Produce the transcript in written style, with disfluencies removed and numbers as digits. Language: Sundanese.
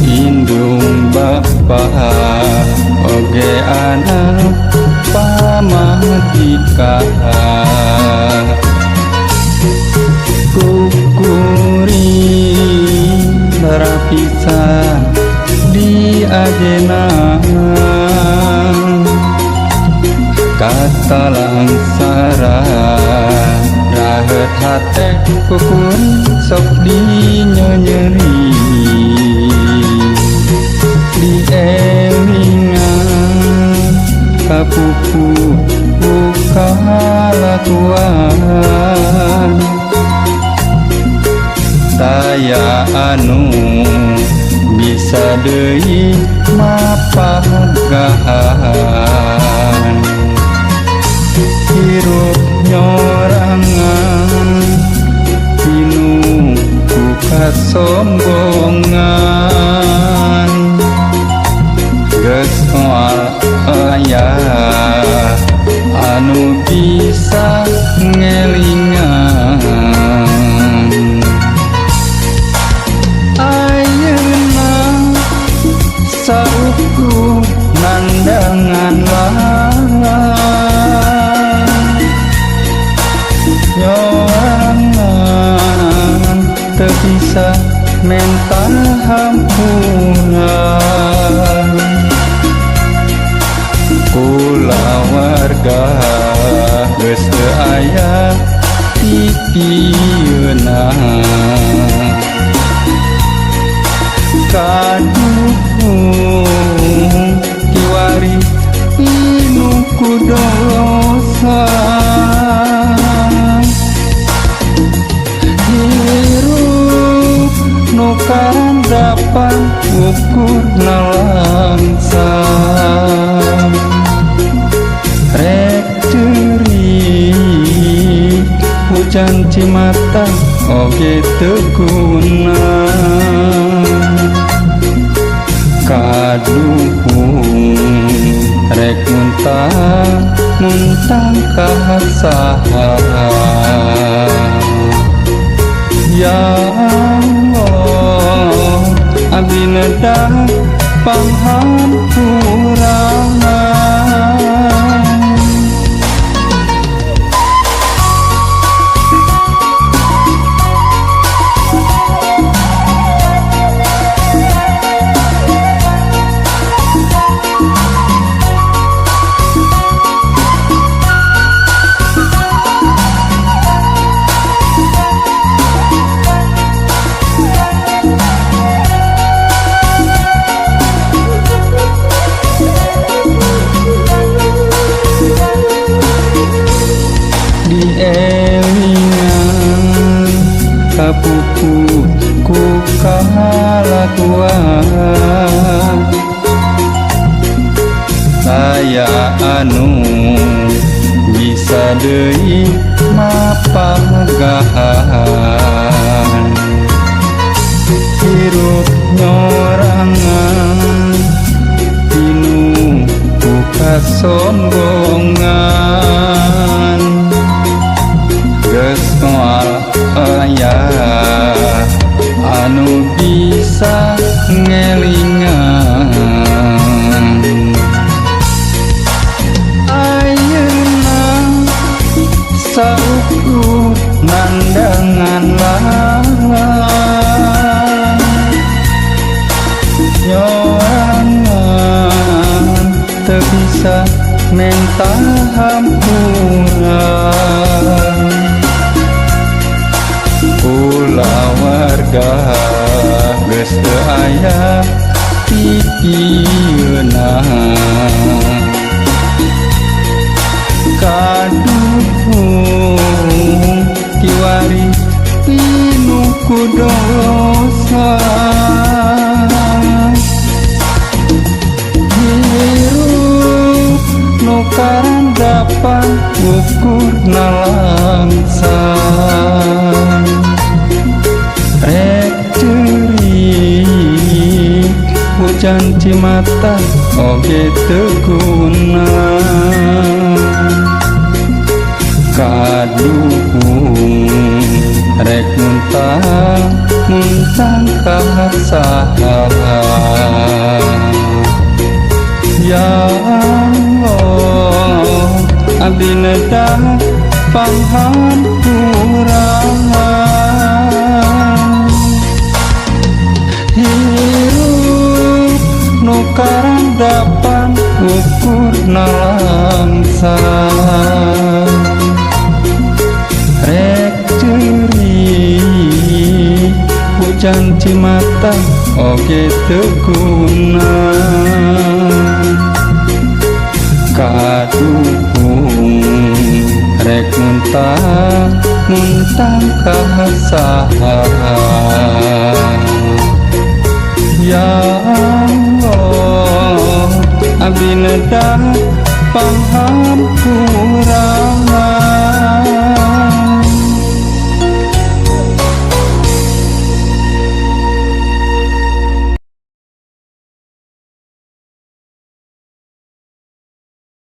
indung bapa oge anak pamatika kukuri berpisah di ajena kata langsara rahet hate kukuri sok dinyeri di elingan kapupu kalakuan saya anu bisa deui mapagahan hirup nyorangan pinu buka sombongan geus moal aya anu bisa ngelingan ayeuna sauku nandangan lawan nyorangan teu bisa mental hampuran kula warga geus teu aya titieuna kadukung kiwari inu kudosa hirup nu karandapan ukur nalangsang rek ceurik hujan cimata oge teu guna kaduhung rek muntang kasaha ya Allah abdi nedah panghampuran elingan kapupu ku kalakuan saya anu bisa deui mapagahan hirup nyorangan pinu buka sombongan geus moal aya anu bisa ngelingan ayeuna sauku nandangan lawan nyorangan teu bisa mental hampuran kula warga geus teu aya titieuna kaduhung kiwari pinu kudosa hirup nu karandapan ukur nalangsang rek ceurik hujan cimata oge teu guna kaduhung rek muntang kasahan. Ya Allah, abdi nedah panghampuran. Hirup nu karandapan ukurna langsang, rek ceuri hujan cimata oge teu guna. Kadukung rek muntang kasahan. Ya Allah, abdi nedah panghampuran.